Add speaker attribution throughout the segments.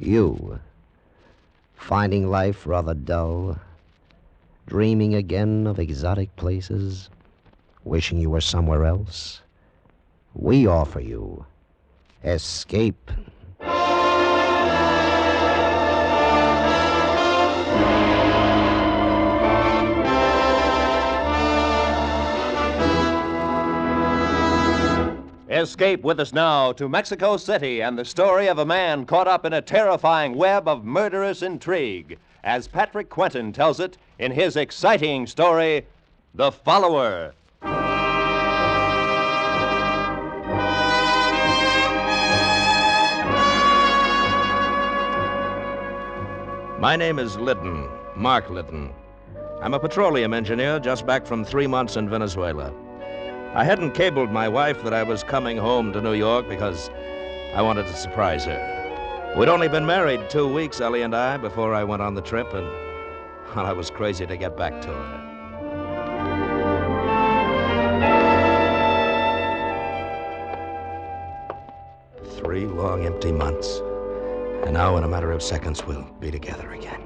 Speaker 1: You, finding life rather dull, dreaming again of exotic places, wishing you were somewhere else? We offer you Escape.
Speaker 2: Escape with us now to Mexico City and the story of a man caught up in a terrifying web of murderous intrigue, as Patrick Quentin tells it in his exciting story, The Follower.
Speaker 3: My name is Lytton, Mark Lytton. I'm a petroleum engineer just back from 3 months in Venezuela. I hadn't cabled my wife that I was coming home to New York because I wanted to surprise her. We'd only been married 2 weeks, Ellie and I, before I went on the trip, and well, I was crazy to get back to her. Three long, empty months. And now, in a matter of seconds, we'll be together again.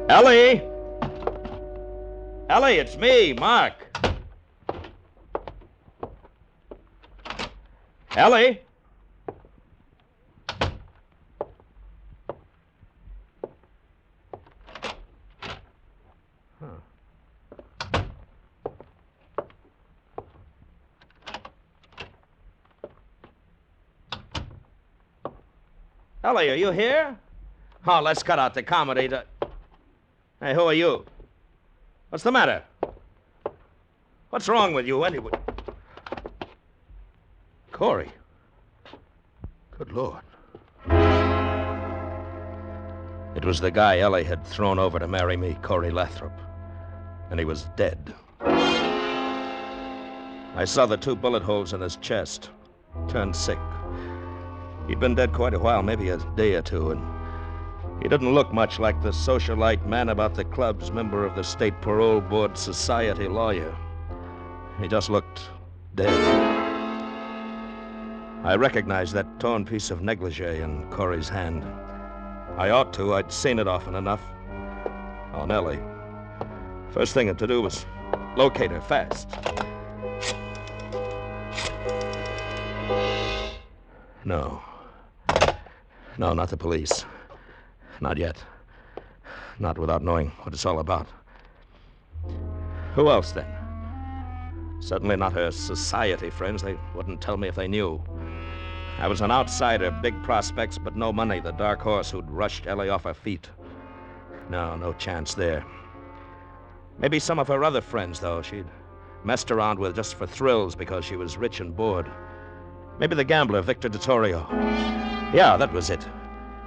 Speaker 3: Ellie! Ellie, it's me, Mark. Ellie? Ellie, are you here? Oh, let's cut out the comedy. Hey, who are you? What's the matter? What's wrong with you, anyway? Corey. Good Lord. It was the guy Ellie had thrown over to marry me, Corey Lathrop. And he was dead. I saw the 2 bullet holes in his chest. Turned sick. He'd been dead quite a while, maybe a day or 2, and he didn't look much like the socialite man about the clubs, member of the State Parole Board Society lawyer. He just looked dead. I recognized that torn piece of negligee in Corey's hand. I ought to. I'd seen it often enough. Oh, Nellie. First thing to do was locate her fast. No. No, not the police. Not yet. Not without knowing what it's all about. Who else, then? Certainly not her society friends. They wouldn't tell me if they knew. I was an outsider, big prospects, but no money, the dark horse who'd rushed Ellie off her feet. No chance there. Maybe some of her other friends, though, she'd messed around with just for thrills because she was rich and bored. Maybe the gambler, Victor DeTorio. Yeah, that was it.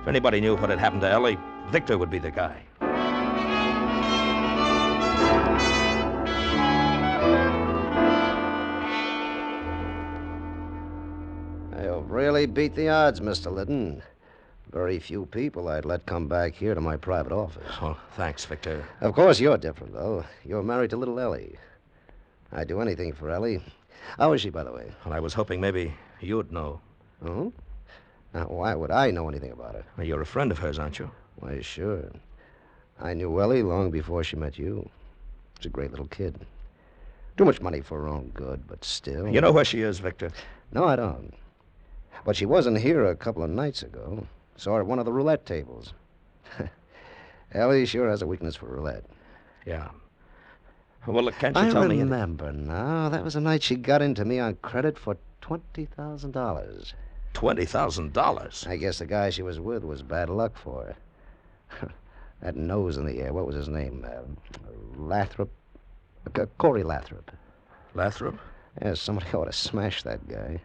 Speaker 3: If anybody knew what had happened to Ellie, Victor would be the guy.
Speaker 1: You've really beat the odds, Mr. Lytton. Very few people I'd let come back here to my private office.
Speaker 3: Oh, thanks, Victor.
Speaker 1: Of course, you're different, though. You're married to little Ellie. I'd do anything for Ellie. How is she, by the way?
Speaker 3: Well, I was hoping maybe you'd know.
Speaker 1: Oh? Now, why would I know anything about her?
Speaker 3: Well, you're a friend of hers, aren't you?
Speaker 1: Why, sure. I knew Ellie long before she met you. She's a great little kid. Too much money for her own good, but still...
Speaker 3: You know where she is, Victor?
Speaker 1: No, I don't. But she wasn't here a couple of nights ago. Saw her at one of the roulette tables. Ellie sure has a weakness for roulette.
Speaker 3: Yeah. Well, look, can't you tell me...
Speaker 1: I remember now. That was the night she got into me on credit for $20,000.
Speaker 3: $20,000?
Speaker 1: I guess the guy she was with was bad luck for her. That nose in the air, what was his name? Lathrop? Corey Lathrop.
Speaker 3: Lathrop?
Speaker 1: Yeah, somebody ought to smash that guy.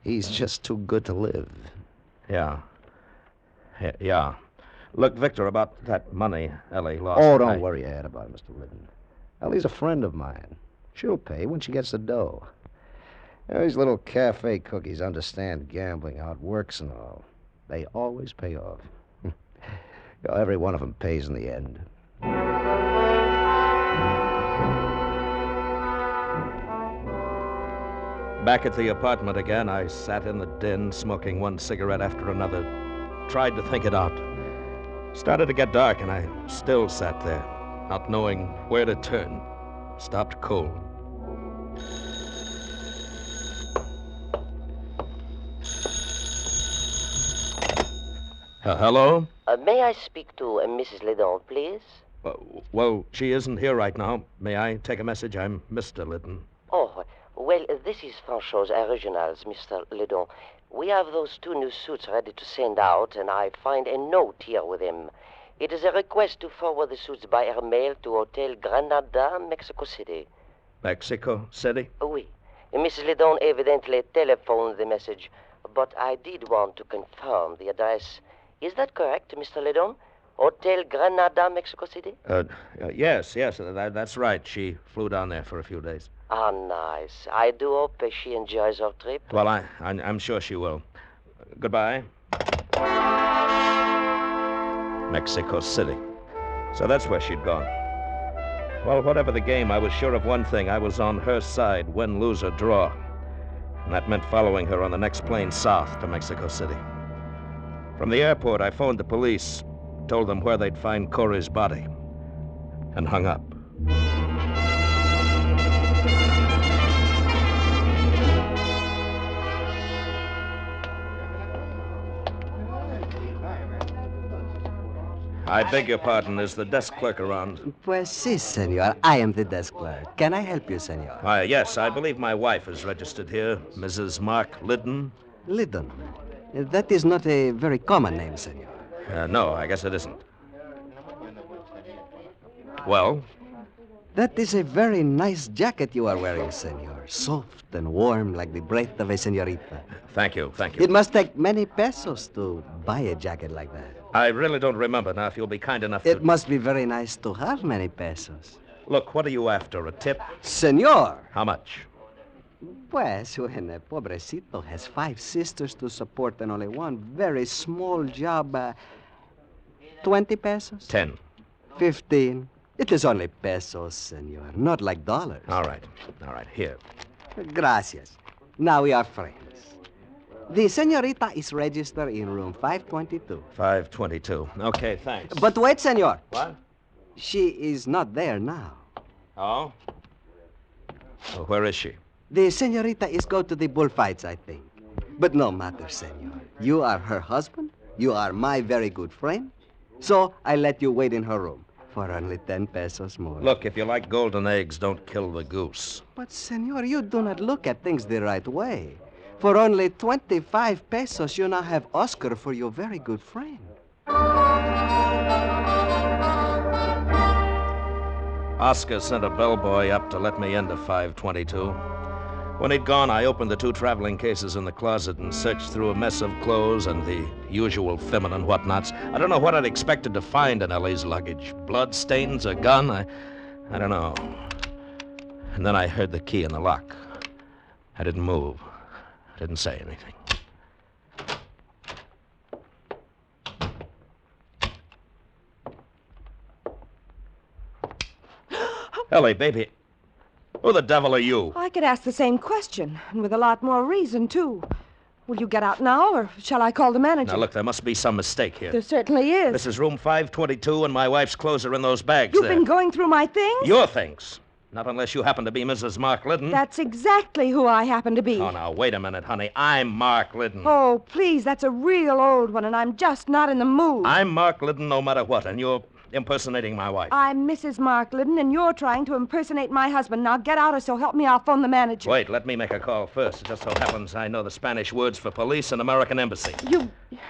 Speaker 1: He's just too good to live.
Speaker 3: Yeah. Yeah. Look, Victor, about that money Ellie lost...
Speaker 1: Oh, don't worry your head about it, Mr. Lytton. Ellie's a friend of mine. She'll pay when she gets the dough. These little cafe cookies understand gambling, how it works and all. They always pay off. Every one of them pays in the end.
Speaker 3: Back at the apartment again, I sat in the den, smoking one cigarette after another. Tried to think it out. Started to get dark, and I still sat there, not knowing where to turn. Stopped cold. Hello?
Speaker 4: May I speak to Mrs. Ledon, please?
Speaker 3: Well, she isn't here right now. May I take a message? I'm Mr. Liddon.
Speaker 4: Oh, well, this is Franchot's Originals, Mr. Ledon. We have those 2 new suits ready to send out, and I find a note here with him. It is a request to forward the suits by air mail to Hotel Granada, Mexico City.
Speaker 3: Mexico City?
Speaker 4: Oui. Mrs. Ledon evidently telephoned the message, but I did want to confirm the address. Is that correct, Mr. Ledon? Hotel Granada, Mexico City?
Speaker 3: Yes, that's right. She flew down there for a few days.
Speaker 4: Ah, nice. I do hope she enjoys her trip.
Speaker 3: Well, I'm sure she will. Goodbye. Mexico City. So that's where she'd gone. Well, whatever the game, I was sure of one thing. I was on her side, win, lose, or draw. And that meant following her on the next plane south to Mexico City. From the airport, I phoned the police, told them where they'd find Corey's body, and hung up. I beg your pardon. Is the desk clerk around?
Speaker 5: Pues sí, senor. I am the desk clerk. Can I help you, senor?
Speaker 3: Yes, I believe my wife is registered here, Mrs. Mark Liddon.
Speaker 5: Liddon. That is not a very common name, senor.
Speaker 3: No, I guess it isn't. Well?
Speaker 5: That is a very nice jacket you are wearing, senor. Soft and warm like the breath of a senorita.
Speaker 3: Thank you.
Speaker 5: It must take many pesos to buy a jacket like that.
Speaker 3: I really don't remember now, if you'll be kind enough to...
Speaker 5: It must be very nice to have many pesos.
Speaker 3: Look, what are you after, a tip?
Speaker 5: Senor!
Speaker 3: How much?
Speaker 5: Pues, when a pobrecito has 5 sisters to support and only one very small job, 20 pesos?
Speaker 3: 10.
Speaker 5: 15. It is only pesos, senor, not like dollars.
Speaker 3: All right, here.
Speaker 5: Gracias. Now we are friends. The senorita is registered in room 522.
Speaker 3: 522. Okay, thanks.
Speaker 5: But wait, senor.
Speaker 3: What?
Speaker 5: She is not there now.
Speaker 3: Oh? Well, where is she?
Speaker 5: The senorita is go to the bullfights, I think. But no matter, senor. You are her husband. You are my very good friend. So I let you wait in her room for only 10 pesos more.
Speaker 3: Look, if you like golden eggs, don't kill the goose.
Speaker 5: But, senor, you do not look at things the right way. For only 25 pesos, you now have Oscar for your very good friend.
Speaker 3: Oscar sent a bellboy up to let me into 522. When he'd gone, I opened the 2 traveling cases in the closet and searched through a mess of clothes and the usual feminine whatnots. I don't know what I'd expected to find in Ellie's luggage. Blood stains, a gun, I don't know. And then I heard the key in the lock. I didn't move. I didn't say anything. Ellie, baby, who the devil are you?
Speaker 6: I could ask the same question, and with a lot more reason, too. Will you get out now, or shall I call the manager?
Speaker 3: Now, look, there must be some mistake here.
Speaker 6: There certainly is.
Speaker 3: This is room 522, and my wife's clothes are in those bags
Speaker 6: You've
Speaker 3: there.
Speaker 6: been going through my things?
Speaker 3: Your things. Not unless you happen to be Mrs. Mark Liddon.
Speaker 6: That's exactly who I happen to be.
Speaker 3: Oh, now, wait a minute, honey. I'm Mark Liddon.
Speaker 6: Oh, please, that's a real old one, and I'm just not in the mood.
Speaker 3: I'm Mark Liddon no matter what, and you're impersonating my wife.
Speaker 6: I'm Mrs. Mark Liddon, and you're trying to impersonate my husband. Now get out, or so help me, I'll phone the manager.
Speaker 3: Wait, let me make a call first. It just so happens I know the Spanish words for police and American embassy.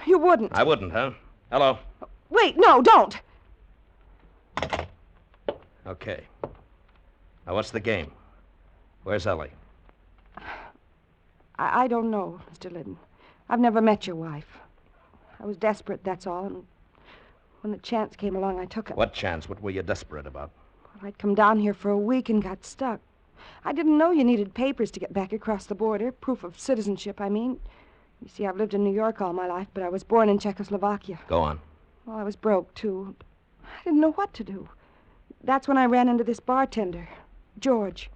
Speaker 6: You wouldn't.
Speaker 3: I wouldn't, huh? Hello?
Speaker 6: Wait, no, don't.
Speaker 3: Okay. Now, what's the game? Where's Ellie?
Speaker 6: I don't know, Mr. Liddon. I've never met your wife. I was desperate, that's all, and when the chance came along, I took it.
Speaker 3: What chance? What were you desperate about?
Speaker 6: Well, I'd come down here for a week and got stuck. I didn't know you needed papers to get back across the border, proof of citizenship, I mean. You see, I've lived in New York all my life, but I was born in Czechoslovakia.
Speaker 3: Go on.
Speaker 6: Well, I was broke, too. I didn't know what to do. That's when I ran into this bartender, George,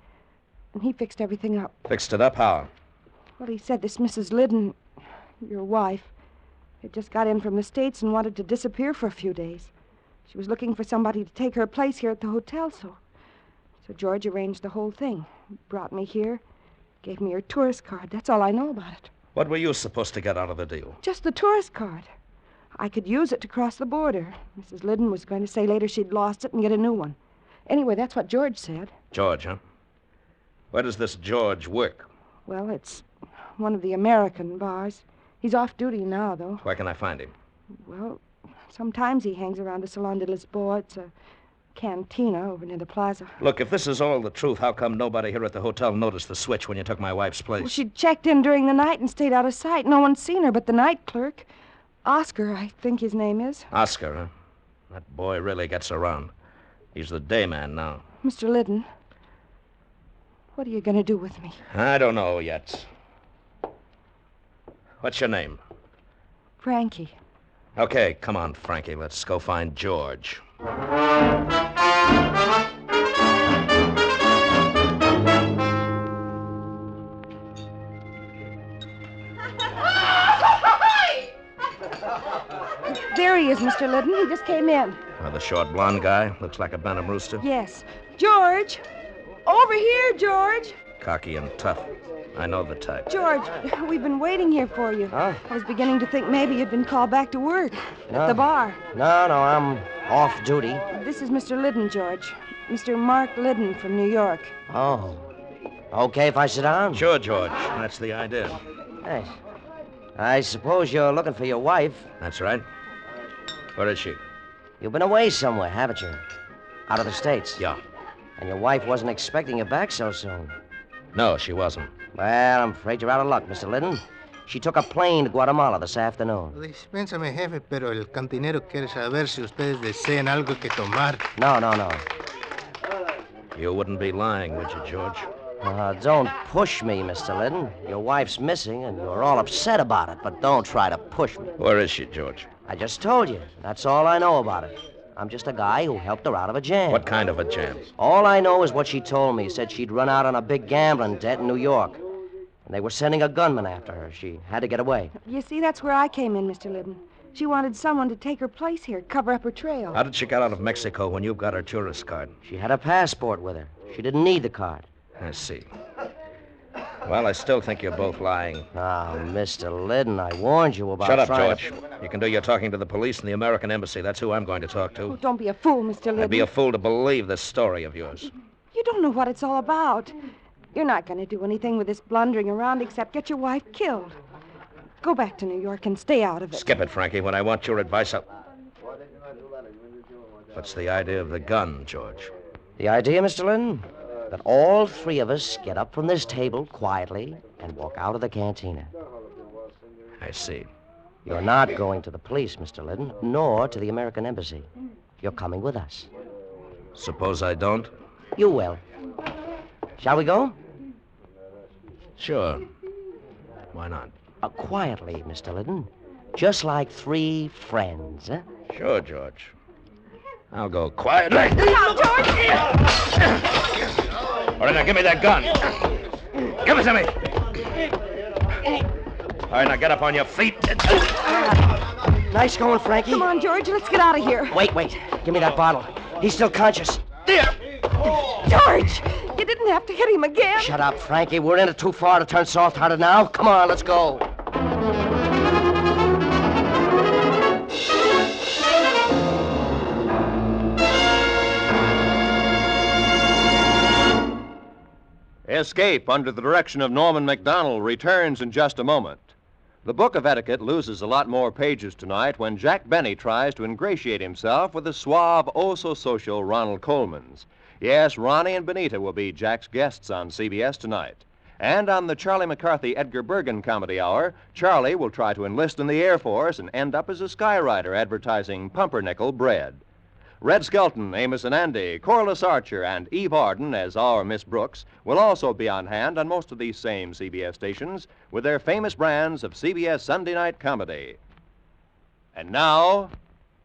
Speaker 6: and he fixed everything up.
Speaker 3: Fixed it up how?
Speaker 6: Well, he said this Mrs. Liddon, your wife, had just got in from the States and wanted to disappear for a few days. She was looking for somebody to take her place here at the hotel, so George arranged the whole thing. Brought me here, gave me her tourist card. That's all I know about it.
Speaker 3: What were you supposed to get out of the deal?
Speaker 6: Just the tourist card. I could use it to cross the border. Mrs. Liddon was going to say later she'd lost it and get a new one. Anyway, that's what George said.
Speaker 3: George, huh? Where does this George work?
Speaker 6: Well, it's one of the American bars. He's off duty now, though.
Speaker 3: Where can I find him?
Speaker 6: Well, sometimes he hangs around the Salon de Lisboa. It's a cantina over near the plaza.
Speaker 3: Look, if this is all the truth, how come nobody here at the hotel noticed the switch when you took my wife's place?
Speaker 6: Well, she checked in during the night and stayed out of sight. No one's seen her but the night clerk. Oscar, I think his name is.
Speaker 3: Oscar, huh? That boy really gets around. He's the day man now.
Speaker 6: Mr. Liddon, what are you going to do with me?
Speaker 3: I don't know yet. What's your name?
Speaker 6: Frankie.
Speaker 3: Okay, come on, Frankie. Let's go find George.
Speaker 6: There he is, Mr. Liddon. He just came in.
Speaker 3: The short blonde guy. Looks like a Benham rooster.
Speaker 6: Yes. George! Over here, George!
Speaker 3: Cocky and tough. I know the type.
Speaker 6: George, we've been waiting here for you.
Speaker 4: Huh?
Speaker 6: I was beginning to think maybe you'd been called back to work
Speaker 4: No.
Speaker 6: at the bar.
Speaker 4: No, I'm off duty.
Speaker 6: This is Mr. Liddon, George. Mr. Mark Liddon from New York.
Speaker 4: Oh. Okay if I sit down?
Speaker 3: Sure, George. That's the idea.
Speaker 4: Hey, I suppose you're looking for your wife.
Speaker 3: That's right. Where is she?
Speaker 4: You've been away somewhere, haven't you? Out of the States.
Speaker 3: Yeah.
Speaker 4: And your wife wasn't expecting you back so soon.
Speaker 3: No, she wasn't.
Speaker 4: Well, I'm afraid you're out of luck, Mr. Liddon. She took a plane to Guatemala this afternoon.
Speaker 7: Dispénsame, jefe, pero el cantinero quiere saber si ustedes desean algo que tomar.
Speaker 4: No.
Speaker 3: You wouldn't be lying, would you, George?
Speaker 4: Don't push me, Mr. Liddon. Your wife's missing, and you're all upset about it, but don't try to push me.
Speaker 3: Where is she, George?
Speaker 4: I just told you. That's all I know about it. I'm just a guy who helped her out of a jam.
Speaker 3: What kind of a jam?
Speaker 4: All I know is what she told me. Said she'd run out on a big gambling debt in New York. And they were sending a gunman after her. She had to get away.
Speaker 6: You see, that's where I came in, Mr. Liddon. She wanted someone to take her place here, cover up her trail.
Speaker 3: How did she get out of Mexico when you got her tourist card?
Speaker 4: She had a passport with her. She didn't need the card.
Speaker 3: I see. Well, I still think you're both lying.
Speaker 4: Now, Mr. Liddon, I warned you about
Speaker 3: Shut up,
Speaker 4: trying
Speaker 3: George. You can do your talking to the police and the American Embassy. That's who I'm going to talk
Speaker 6: Oh,
Speaker 3: to.
Speaker 6: don't be a fool, Mr. Liddon.
Speaker 3: I'd be a fool to believe this story of yours.
Speaker 6: You don't know what it's all about. You're not going to do anything with this blundering around except get your wife killed. Go back to New York and stay out of it.
Speaker 3: Skip it, Frankie. When I want your advice, I'll... What's the idea of the gun, George?
Speaker 4: The idea, Mr. Liddon, that all three of us get up from this table quietly and walk out of the cantina.
Speaker 3: I see.
Speaker 4: You're not going to the police, Mr. Liddon, nor to the American Embassy. You're coming with us.
Speaker 3: Suppose I don't?
Speaker 4: You will. Shall we go?
Speaker 3: Sure. Why not?
Speaker 4: Quietly, Mr. Liddon. Just like three friends, huh?
Speaker 3: Sure, George. I'll go quietly.
Speaker 6: Now, George!
Speaker 3: All right, now give me that gun. Give it to me. All right, now get up on your feet.
Speaker 4: Nice going, Frankie.
Speaker 6: Come on, George, let's get out of here.
Speaker 4: Wait. Give me that bottle. He's still conscious.
Speaker 6: George, you didn't have to hit him again.
Speaker 4: Shut up, Frankie. We're in it too far to turn soft-hearted now. Come on, let's go.
Speaker 2: Escape, under the direction of Norman MacDonald, returns in just a moment. The Book of Etiquette loses a lot more pages tonight when Jack Benny tries to ingratiate himself with the suave, oh-so-social Ronald Coleman's. Yes, Ronnie and Benita will be Jack's guests on CBS tonight. And on the Charlie McCarthy Edgar Bergen Comedy Hour, Charlie will try to enlist in the Air Force and end up as a skywriter advertising pumpernickel bread. Red Skelton, Amos and Andy, Corliss Archer, and Eve Arden as our Miss Brooks will also be on hand on most of these same CBS stations with their famous brands of CBS Sunday night comedy. And now,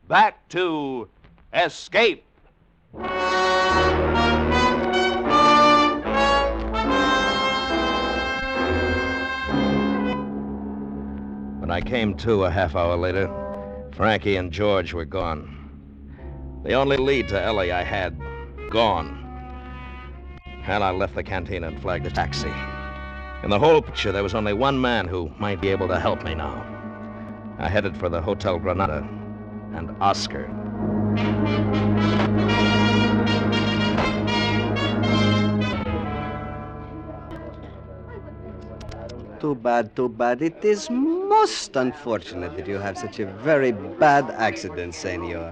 Speaker 2: back to Escape.
Speaker 3: When I came to a half hour later, Frankie and George were gone. The only lead to Ellie I had, gone. And I left the canteen and flagged a taxi. In the whole picture, there was only one man who might be able to help me now. I headed for the Hotel Granada and Oscar.
Speaker 5: Too bad, too bad. It is most unfortunate that you have such a very bad accident, senor.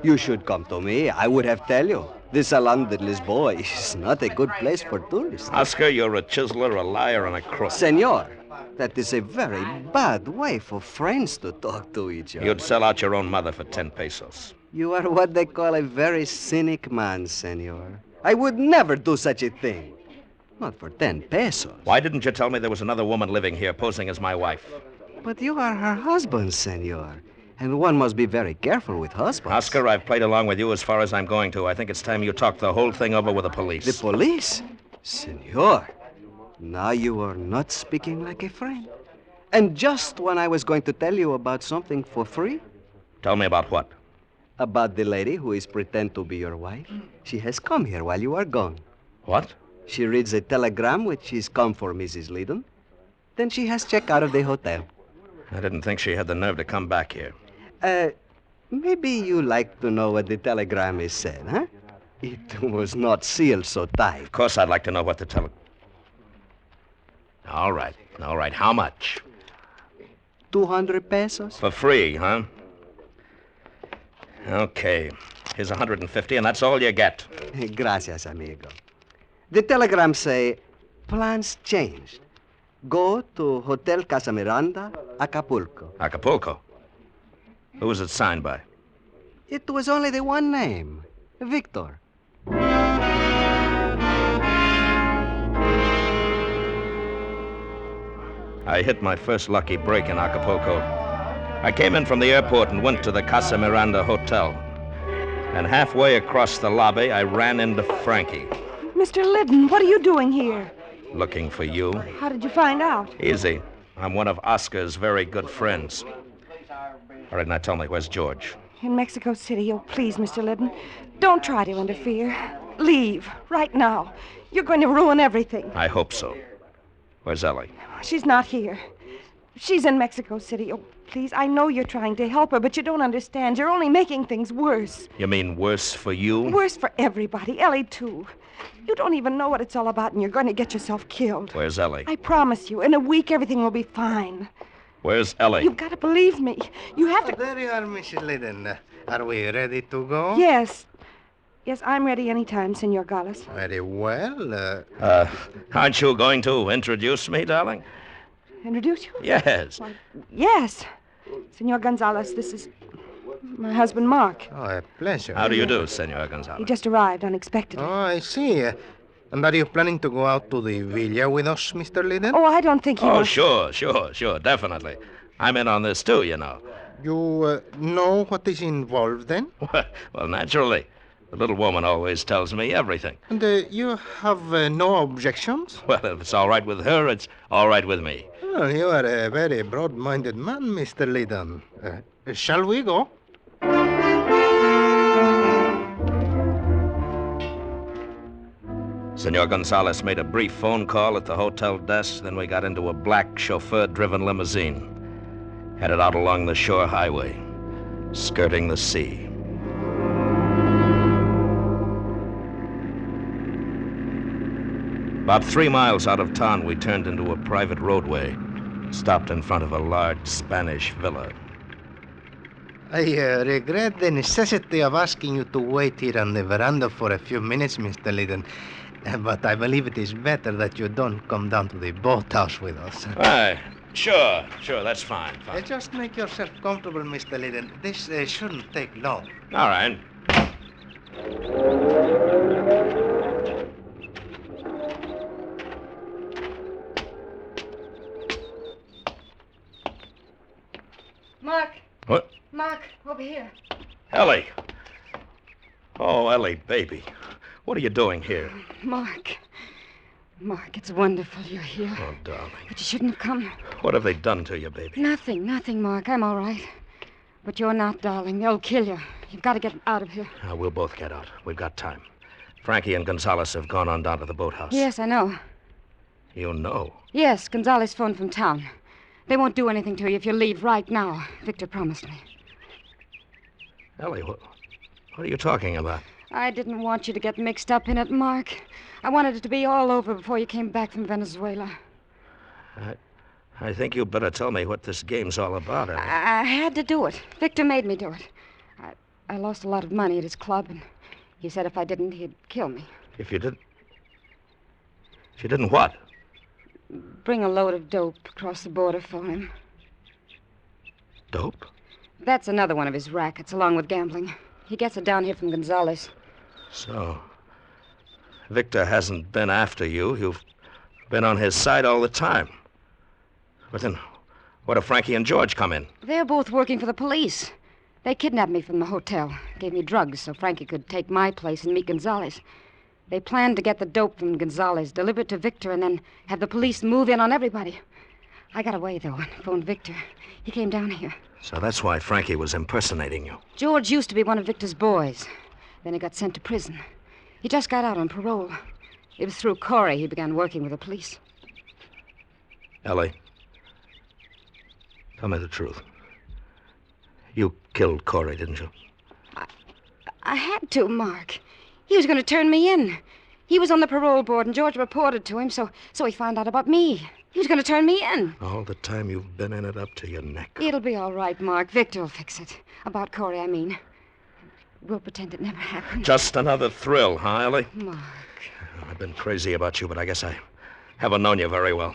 Speaker 5: You should come to me. I would have tell you. The Salon de Lisboa is not a good place for tourists.
Speaker 3: Oscar, you're a chiseler, a liar, and a crook.
Speaker 5: Senor, that is a very bad way for friends to talk to each other.
Speaker 3: You'd sell out your own mother for 10 pesos.
Speaker 5: You are what they call a very cynic man, senor. I would never do such a thing. Not for 10 pesos.
Speaker 3: Why didn't you tell me there was another woman living here posing as my wife?
Speaker 5: But you are her husband, senor. And one must be very careful with husbands.
Speaker 3: Oscar, I've played along with you as far as I'm going to. I think it's time you talked the whole thing over with the police.
Speaker 5: The police? Senor, now you are not speaking like a friend. And just when I was going to tell you about something for free.
Speaker 3: Tell me about what?
Speaker 5: About the lady who is pretend to be your wife. She has come here while you are gone.
Speaker 3: What?
Speaker 5: She reads a telegram which she's come for Mrs. Liddon. Then she has checked out of the hotel.
Speaker 3: I didn't think she had the nerve to come back here.
Speaker 5: Maybe you like to know what the telegram is said, huh? It was not sealed so tight.
Speaker 3: Of course I'd like to know what the All right. How much?
Speaker 5: 200 pesos.
Speaker 3: For free, huh? Okay. Here's 150, and that's all you get.
Speaker 5: Gracias, amigo. The telegram say, plans changed. Go to Hotel Casa Miranda, Acapulco.
Speaker 3: Acapulco? Who was it signed by?
Speaker 5: It was only the one name, Victor.
Speaker 3: I hit my first lucky break in Acapulco. I came in from the airport and went to the Casa Miranda Hotel. And halfway across the lobby, I ran into Frankie.
Speaker 6: Mr. Liddon, what are you doing here?
Speaker 3: Looking for you.
Speaker 6: How did you find out?
Speaker 3: Easy. I'm one of Oscar's very good friends. All right, now tell me, where's George?
Speaker 6: In Mexico City. Oh, please, Mr. Liddon, don't try to interfere. Leave, right now. You're going to ruin everything.
Speaker 3: I hope so. Where's Ellie?
Speaker 6: She's not here. She's in Mexico City. Oh, please, I know you're trying to help her, but you don't understand. You're only making things worse.
Speaker 3: You mean worse for you?
Speaker 6: Worse for everybody. Ellie, too. You don't even know what it's all about, and you're going to get yourself killed.
Speaker 3: Where's Ellie?
Speaker 6: I promise you, in a week, everything will be fine.
Speaker 3: Where's Ellie?
Speaker 6: You've got to believe me. You have to...
Speaker 7: There you are, Mrs. Liddon. Are we ready to go?
Speaker 6: Yes. Yes, I'm ready anytime, Senor Gallus.
Speaker 7: Very well.
Speaker 3: Aren't you going to introduce me, darling?
Speaker 6: Introduce you?
Speaker 3: Yes.
Speaker 6: Why, yes. Senor Gonzalez, this is my husband, Mark.
Speaker 7: Oh, a pleasure.
Speaker 3: How do you do, Senor Gonzalez?
Speaker 6: He just arrived unexpectedly.
Speaker 7: Oh, I see. And are you planning to go out to the villa with us, Mr. Liddon?
Speaker 6: Oh, I don't think he
Speaker 3: Oh,
Speaker 6: wants...
Speaker 3: sure, definitely. I'm in on this, too, you know.
Speaker 7: You know what is involved, then?
Speaker 3: Well, naturally. The little woman always tells me everything.
Speaker 7: And you have no objections?
Speaker 3: Well, if it's all right with her, it's all right with me.
Speaker 7: Well, you are a very broad-minded man, Mr. Liddon. Shall we go?
Speaker 3: Senor Gonzalez made a brief phone call at the hotel desk, then we got into a black chauffeur-driven limousine, headed out along the shore highway, skirting the sea. About 3 miles out of town, we turned into a private roadway, stopped in front of a large Spanish villa.
Speaker 7: I regret the necessity of asking you to wait here on the veranda for a few minutes, Mr. Liddon. But I believe it is better that you don't come down to the boathouse with us.
Speaker 3: Right. Sure, that's fine.
Speaker 7: Just make yourself comfortable, Mr. Liddon. This shouldn't take long.
Speaker 3: All right.
Speaker 6: Mark.
Speaker 3: What?
Speaker 6: Mark, over here.
Speaker 3: Ellie. Oh, Ellie, baby. What are you doing here?
Speaker 6: Mark, Mark, it's wonderful you're here.
Speaker 3: Oh, darling.
Speaker 6: But you shouldn't have come.
Speaker 3: What have they done to you, baby?
Speaker 6: Nothing, Mark. I'm all right. But you're not, darling. They'll kill you. You've got to get out of here.
Speaker 3: We'll both get out. We've got time. Frankie and Gonzalez have gone on down to the boathouse.
Speaker 6: Yes, I know.
Speaker 3: You know?
Speaker 6: Yes, Gonzalez phoned from town. They won't do anything to you if you leave right now. Victor promised me.
Speaker 3: Ellie, what are you talking about?
Speaker 6: I didn't want you to get mixed up in it, Mark. I wanted it to be all over before you came back from Venezuela.
Speaker 3: I think you better tell me what this game's all about, Ellie.
Speaker 6: I had to do it. Victor made me do it. I lost a lot of money at his club, and he said if I didn't, he'd kill me.
Speaker 3: If you didn't what?
Speaker 6: Bring a load of dope across the border for him.
Speaker 3: Dope?
Speaker 6: That's another one of his rackets, along with gambling. He gets it down here from Gonzalez.
Speaker 3: So, Victor hasn't been after you. You've been on his side all the time. But then, what if Frankie and George come in?
Speaker 6: They're both working for the police. They kidnapped me from the hotel, gave me drugs so Frankie could take my place and meet Gonzalez. They planned to get the dope from Gonzalez, deliver it to Victor, and then have the police move in on everybody. I got away, though, and phoned Victor. He came down here.
Speaker 3: So that's why Frankie was impersonating you.
Speaker 6: George used to be one of Victor's boys. Then he got sent to prison. He just got out on parole. It was through Corey he began working with the police.
Speaker 3: Ellie, tell me the truth. You killed Corey, didn't you?
Speaker 6: I had to, Mark. He was going to turn me in. He was on the parole board, and George reported to him, so he found out about me. He was going to turn me in.
Speaker 3: All the time you've been in it up to your neck.
Speaker 6: It'll be all right, Mark. Victor will fix it. About Corey, I mean. We'll pretend it never happened.
Speaker 3: Just another thrill, huh, Ellie?
Speaker 6: Mark.
Speaker 3: I've been crazy about you, but I guess I haven't known you very well.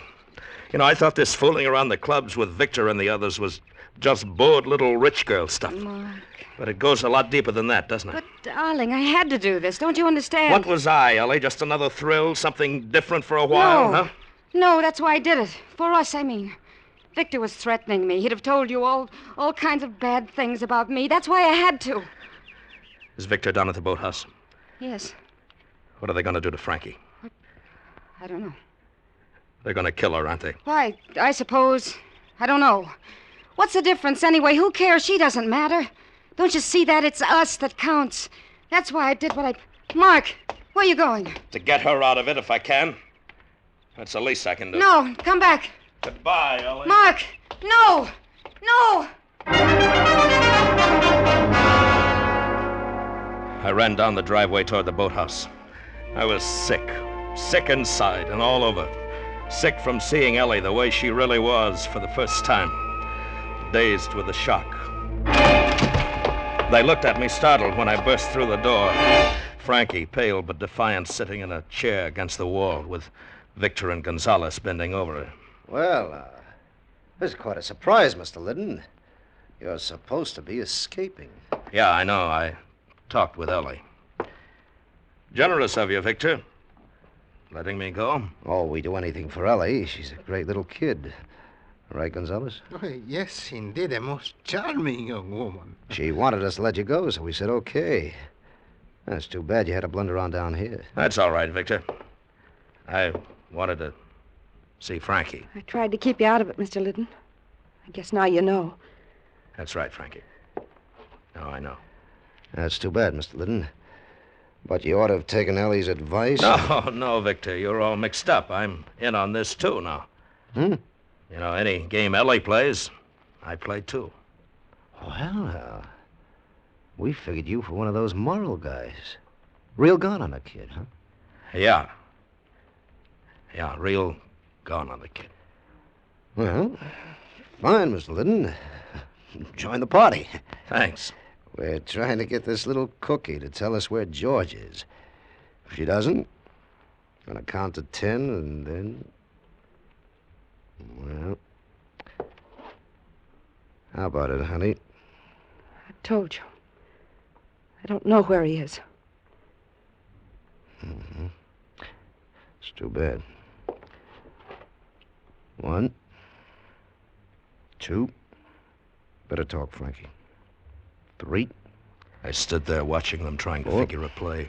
Speaker 3: You know, I thought this fooling around the clubs with Victor and the others was just bored little rich girl stuff.
Speaker 6: Mark.
Speaker 3: But it goes a lot deeper than that, doesn't it?
Speaker 6: But, darling, I had to do this. Don't you understand?
Speaker 3: What was I, Ellie? Just another thrill? Something different for a while, huh?
Speaker 6: No, that's why I did it. For us, I mean. Victor was threatening me. He'd have told you all kinds of bad things about me. That's why I had to.
Speaker 3: Is Victor down at the boathouse?
Speaker 6: Yes.
Speaker 3: What are they going to do to Frankie?
Speaker 6: I don't know.
Speaker 3: They're going to kill her, aren't they?
Speaker 6: Why, I suppose. I don't know. What's the difference anyway? Who cares? She doesn't matter. Don't you see that? It's us that counts. That's why I did what I... Mark, where are you going?
Speaker 3: To get her out of it if I can. That's the least I can do.
Speaker 6: No, come back.
Speaker 3: Goodbye, Ellie.
Speaker 6: Mark, no! No!
Speaker 3: I ran down the driveway toward the boathouse. I was sick. Sick inside and all over. Sick from seeing Ellie the way she really was for the first time. Dazed with the shock. They looked at me startled when I burst through the door. Frankie, pale but defiant, sitting in a chair against the wall with Victor and Gonzalez bending over her.
Speaker 1: Well, this is quite a surprise, Mr. Liddon. You're supposed to be escaping.
Speaker 3: Yeah, I know. I talked with Ellie. Generous of you, Victor. Letting me go.
Speaker 1: Oh, we do anything for Ellie. She's a great little kid. Right, Gonzalez?
Speaker 7: Oh, yes, indeed, a most charming young woman.
Speaker 1: She wanted us to let you go, so we said okay. That's too bad you had to blunder on down here.
Speaker 3: That's all right, Victor. I wanted to see Frankie.
Speaker 6: I tried to keep you out of it, Mr. Liddon. I guess now you know.
Speaker 3: That's right, Frankie. Now I know.
Speaker 1: That's too bad, Mr. Liddon. But you ought to have taken Ellie's advice.
Speaker 3: No, Victor. You're all mixed up. I'm in on this, too, now. You know, any game Ellie plays, I play, too.
Speaker 1: Well, we figured you for one of those moral guys. Real gone on a kid, huh?
Speaker 3: Yeah. Yeah, real gone on the kid.
Speaker 1: Well, fine, Mr. Liddon. Join the party.
Speaker 3: Thanks.
Speaker 1: We're trying to get this little cookie to tell us where George is. If she doesn't, I'm going to count to 10 and then... Well, how about it, honey?
Speaker 6: I told you. I don't know where he is.
Speaker 1: Mm-hmm. It's too bad. 1, 2. Better talk, Frankie. 3.
Speaker 3: I stood there watching them trying to
Speaker 1: 4.
Speaker 3: figure a play.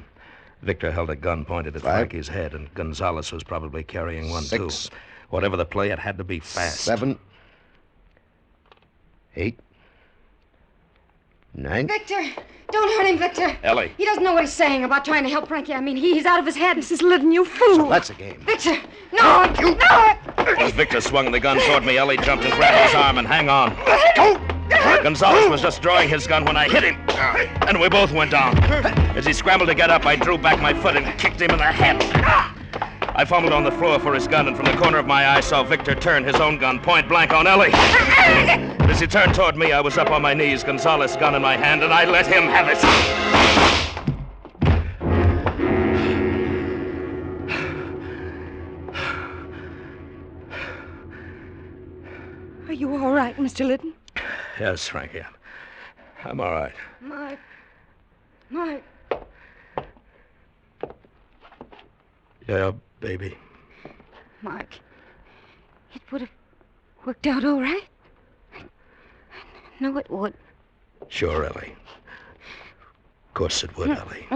Speaker 3: Victor held a gun pointed at
Speaker 1: 5.
Speaker 3: Frankie's head, and Gonzalez was probably carrying one,
Speaker 1: 6.
Speaker 3: too. Whatever the play, it had to be fast.
Speaker 1: 7. 8. 9.
Speaker 8: Victor! Don't hurt him, Victor!
Speaker 3: Ellie.
Speaker 8: He doesn't know what he's saying about trying to help Frankie. I mean, he's out of his head.
Speaker 6: Mrs. Liddon, you fool.
Speaker 1: So that's a game.
Speaker 8: Victor! No! No!
Speaker 3: As Victor swung the gun toward me, Ellie jumped and grabbed his arm, and hang on. Gonzalez was just drawing his gun when I hit him, and we both went down. As he scrambled to get up, I drew back my foot and kicked him in the head. I fumbled on the floor for his gun, and from the corner of my eye saw Victor turn his own gun point blank on Ellie. As he turned toward me, I was up on my knees, Gonzalez's gun in my hand, and I let him have it.
Speaker 6: Are you all right, Mr. Liddon?
Speaker 3: Yes, Frankie. I'm all right.
Speaker 8: Mark.
Speaker 3: Yeah, baby.
Speaker 8: Mark. It would have worked out all right. No, it would.
Speaker 3: Sure, Ellie. Of course it would, Ellie.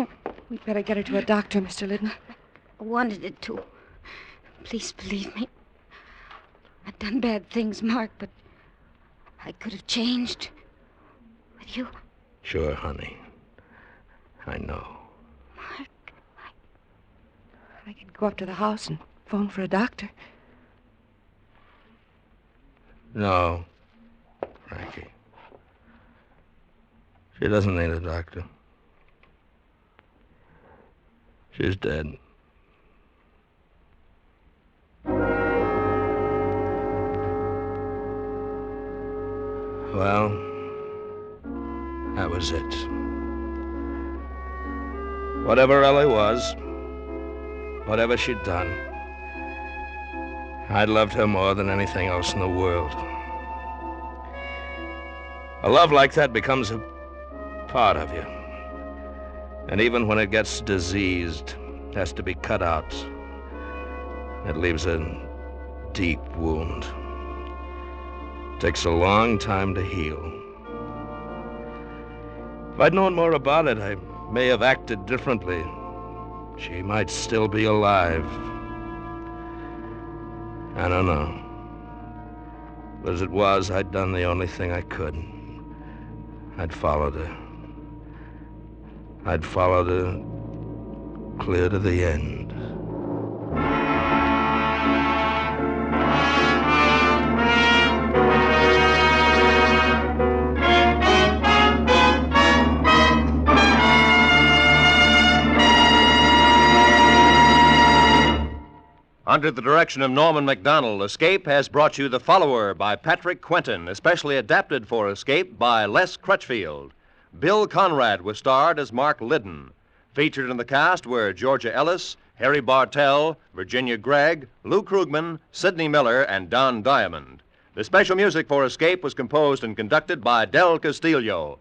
Speaker 6: We'd better get her to a doctor, Mr. Liddon.
Speaker 8: I wanted it to. Please believe me. I've done bad things, Mark, but I could have changed. With you.
Speaker 3: Sure, honey. I know.
Speaker 8: Mark,
Speaker 6: I could go up to the house and phone for a doctor.
Speaker 3: No, Frankie. She doesn't need a doctor. She's dead. Well, that was it. Whatever Ellie was, whatever she'd done, I'd loved her more than anything else in the world. A love like that becomes a part of you. And even when it gets diseased, it has to be cut out. It leaves a deep wound. It takes a long time to heal. If I'd known more about it, I may have acted differently. She might still be alive. I don't know. But as it was, I'd done the only thing I could. I'd followed her. I'd followed her clear to the end.
Speaker 2: Under the direction of Norman Macdonald, Escape has brought you The Follower by Patrick Quentin, especially adapted for Escape by Les Crutchfield. Bill Conrad was starred as Mark Liddon. Featured in the cast were Georgia Ellis, Harry Bartell, Virginia Gregg, Lou Krugman, Sidney Miller, and Don Diamond. The special music for Escape was composed and conducted by Del Castillo.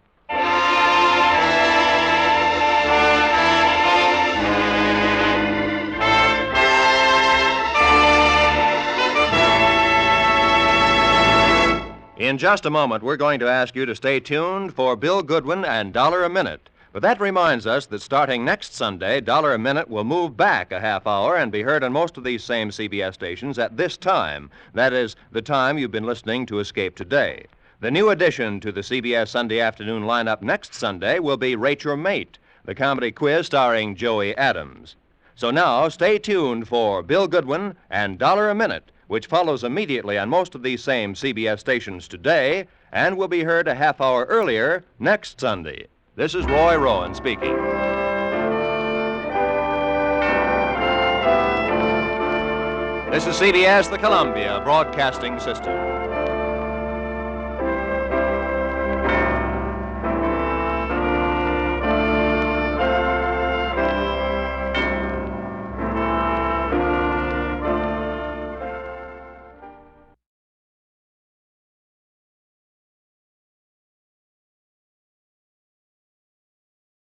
Speaker 2: In just a moment, we're going to ask you to stay tuned for Bill Goodwin and Dollar a Minute. But that reminds us that starting next Sunday, Dollar a Minute will move back a half hour and be heard on most of these same CBS stations at this time. That is, the time you've been listening to Escape today. The new addition to the CBS Sunday afternoon lineup next Sunday will be Rate Your Mate, the comedy quiz starring Joey Adams. So now, stay tuned for Bill Goodwin and Dollar a Minute, which follows immediately on most of these same CBS stations today and will be heard a half hour earlier next Sunday. This is Roy Rowan speaking. This is CBS, the Columbia Broadcasting System.